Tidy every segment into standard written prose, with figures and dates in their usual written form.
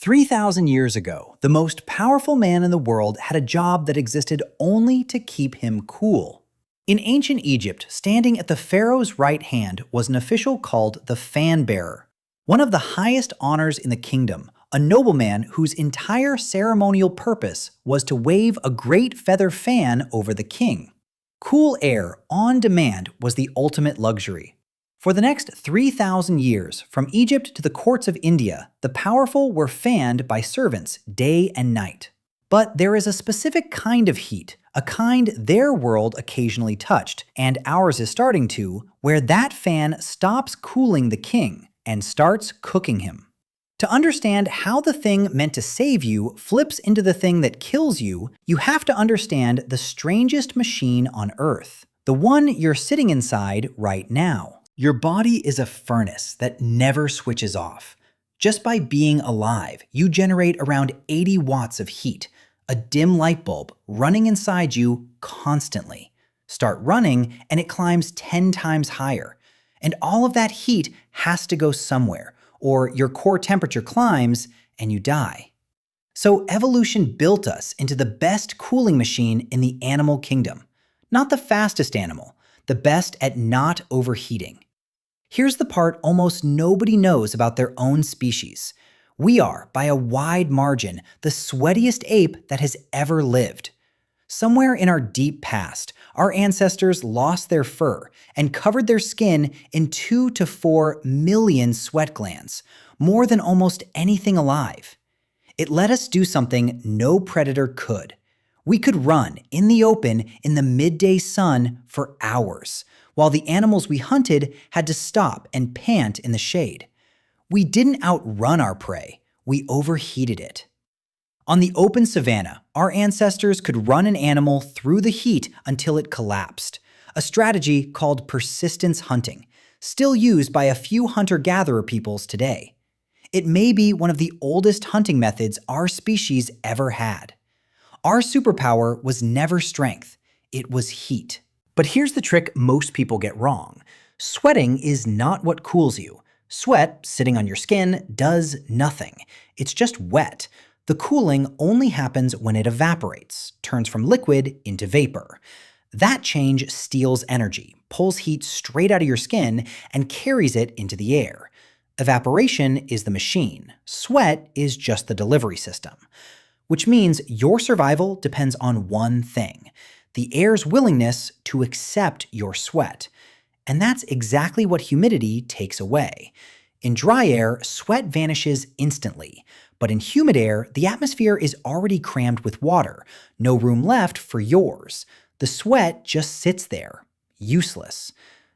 3,000 years ago, the most powerful man in the world had a job that existed only to keep him cool. In ancient Egypt, standing at the pharaoh's right hand was an official called the fan bearer, one of the highest honors in the kingdom, a nobleman whose entire ceremonial purpose was to wave a great feather fan over the king. Cool air on demand was the ultimate luxury. For the next 3,000 years, from Egypt to the courts of India, the powerful were fanned by servants day and night. But there is a specific kind of heat, a kind their world occasionally touched, and ours is starting to, where that fan stops cooling the king and starts cooking him. To understand how the thing meant to save you flips into the thing that kills you, you have to understand the strangest machine on Earth, the one you're sitting inside right now. Your body is a furnace that never switches off. Just by being alive, you generate around 80 watts of heat, a dim light bulb running inside you constantly. Start running and it climbs 10 times higher. And all of that heat has to go somewhere, or your core temperature climbs and you die. So evolution built us into the best cooling machine in the animal kingdom. Not the fastest animal, the best at not overheating. Here's the part almost nobody knows about their own species. We are, by a wide margin, the sweatiest ape that has ever lived. Somewhere in our deep past, our ancestors lost their fur and covered their skin in 2 to 4 million sweat glands, more than almost anything alive. It let us do something no predator could. We could run in the open in the midday sun for hours, while the animals we hunted had to stop and pant in the shade. We didn't outrun our prey, we overheated it. On the open savanna, our ancestors could run an animal through the heat until it collapsed, a strategy called persistence hunting, still used by a few hunter-gatherer peoples today. It may be one of the oldest hunting methods our species ever had. Our superpower was never strength, it was heat. But here's the trick most people get wrong. Sweating is not what cools you. Sweat, sitting on your skin, does nothing. It's just wet. The cooling only happens when it evaporates, turns from liquid into vapor. That change steals energy, pulls heat straight out of your skin, and carries it into the air. Evaporation is the machine. Sweat is just the delivery system. Which means your survival depends on one thing: the air's willingness to accept your sweat. And that's exactly what humidity takes away. In dry air, sweat vanishes instantly. But in humid air, the atmosphere is already crammed with water. No room left for yours. The sweat just sits there, useless.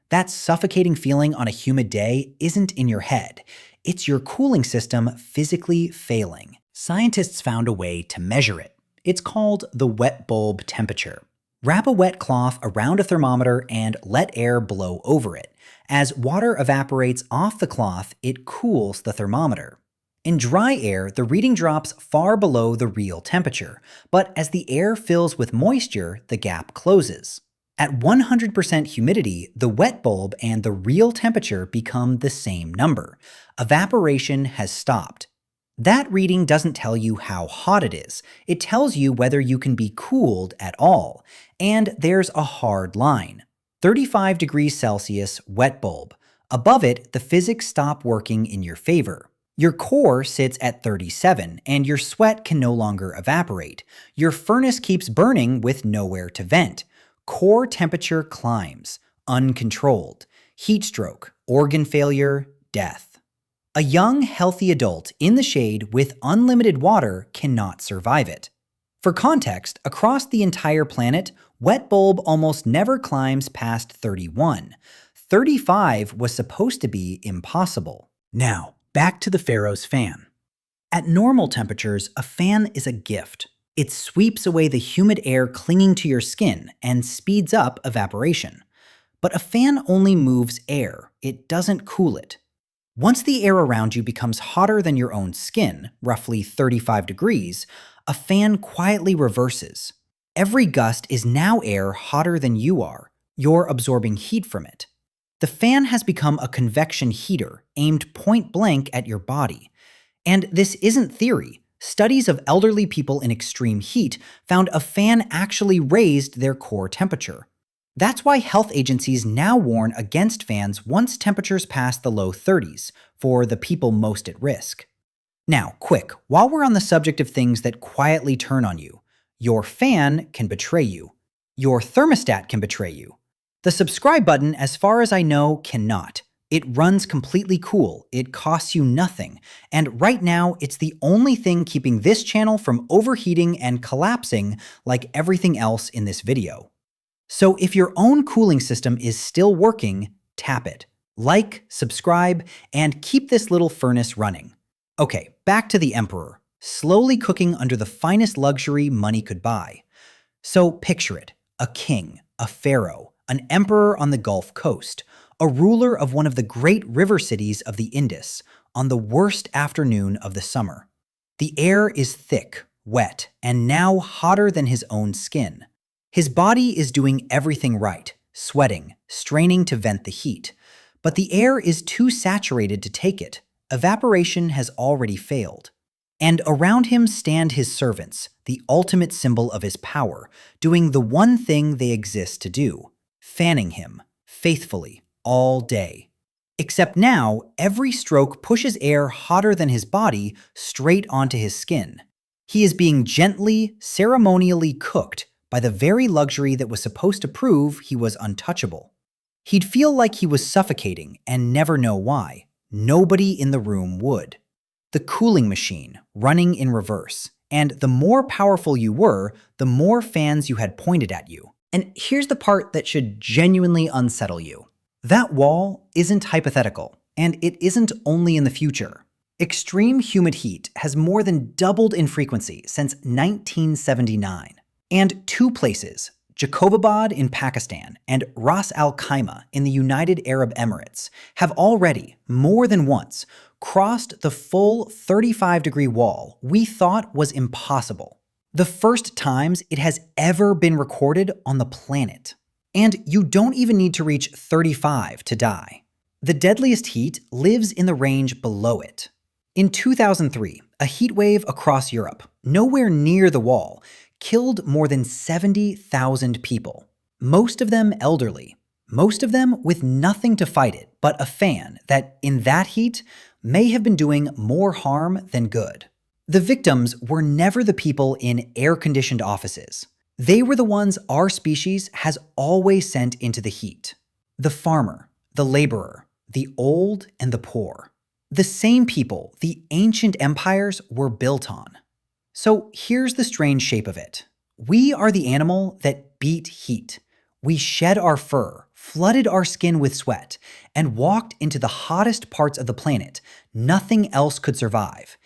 That suffocating feeling on a humid day isn't in your head. It's your cooling system physically failing. Scientists found a way to measure it. It's called the wet bulb temperature. Wrap a wet cloth around a thermometer and let air blow over it. As water evaporates off the cloth, it cools the thermometer. In dry air, the reading drops far below the real temperature, but as the air fills with moisture, the gap closes. At 100% humidity, the wet bulb and the real temperature become the same number. Evaporation has stopped. That reading doesn't tell you how hot it is. It tells you whether you can be cooled at all. And there's a hard line. 35 degrees Celsius, wet bulb. Above it, the physics stop working in your favor. Your core sits at 37, and your sweat can no longer evaporate. Your furnace keeps burning with nowhere to vent. Core temperature climbs, uncontrolled. Heat stroke, organ failure, death. A young, healthy adult in the shade with unlimited water cannot survive it. For context, across the entire planet, wet bulb almost never climbs past 31. 35 was supposed to be impossible. Now, back to the pharaoh's fan. At normal temperatures, a fan is a gift. It sweeps away the humid air clinging to your skin and speeds up evaporation. But a fan only moves air. It doesn't cool it. Once the air around you becomes hotter than your own skin, roughly 35 degrees, a fan quietly reverses. Every gust is now air hotter than you are. You're absorbing heat from it. The fan has become a convection heater aimed point blank at your body. And this isn't theory. Studies of elderly people in extreme heat found a fan actually raised their core temperature. That's why health agencies now warn against fans once temperatures pass the low 30s for the people most at risk. Now, quick, while we're on the subject of things that quietly turn on you, your fan can betray you. Your thermostat can betray you. The subscribe button, as far as I know, cannot. It runs completely cool, it costs you nothing, and right now it's the only thing keeping this channel from overheating and collapsing like everything else in this video. So if your own cooling system is still working, tap it. Like, subscribe, and keep this little furnace running. Okay, back to the Emperor, slowly cooking under the finest luxury money could buy. So picture it, a king, a pharaoh, an emperor on the Gulf Coast, a ruler of one of the great river cities of the Indus, on the worst afternoon of the summer. The air is thick, wet, and now hotter than his own skin. His body is doing everything right, sweating, straining to vent the heat. But the air is too saturated to take it. Evaporation has already failed. And around him stand his servants, the ultimate symbol of his power, doing the one thing they exist to do, fanning him, faithfully, all day. Except now, every stroke pushes air hotter than his body straight onto his skin. He is being gently, ceremonially cooked by the very luxury that was supposed to prove he was untouchable. He'd feel like he was suffocating and never know why. Nobody in the room would. The cooling machine, running in reverse. And the more powerful you were, the more fans you had pointed at you. And here's the part that should genuinely unsettle you. That wall isn't hypothetical, and it isn't only in the future. Extreme humid heat has more than doubled in frequency since 1979. And two places, Jacobabad in Pakistan and Ras Al Khaimah in the United Arab Emirates, have already, more than once, crossed the full 35-degree wall we thought was impossible. The first times it has ever been recorded on the planet. And you don't even need to reach 35 to die. The deadliest heat lives in the range below it. In 2003, a heat wave across Europe, nowhere near the wall, killed more than 70,000 people, most of them elderly, most of them with nothing to fight it but a fan that, in that heat, may have been doing more harm than good. The victims were never the people in air-conditioned offices. They were the ones our species has always sent into the heat. The farmer, the laborer, the old and the poor. The same people the ancient empires were built on. So here's the strange shape of it. We are the animal that beat heat. We shed our fur, flooded our skin with sweat, and walked into the hottest parts of the planet nothing else could survive,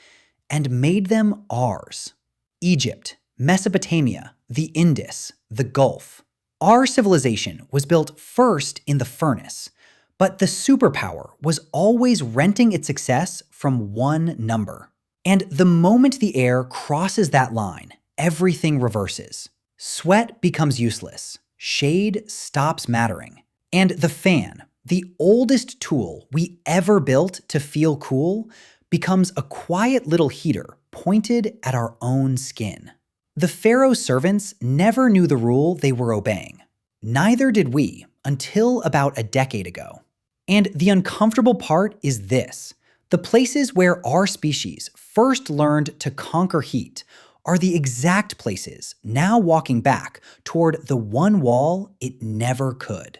and made them ours. Egypt, Mesopotamia, the Indus, the Gulf. Our civilization was built first in the furnace, but the superpower was always renting its success from one number. And the moment the air crosses that line, everything reverses. Sweat becomes useless. Shade stops mattering. And the fan, the oldest tool we ever built to feel cool, becomes a quiet little heater pointed at our own skin. The pharaoh's servants never knew the rule they were obeying. Neither did we until about a decade ago. And the uncomfortable part is this. The places where our species first learned to conquer heat are the exact places now walking back toward the one wall it never could.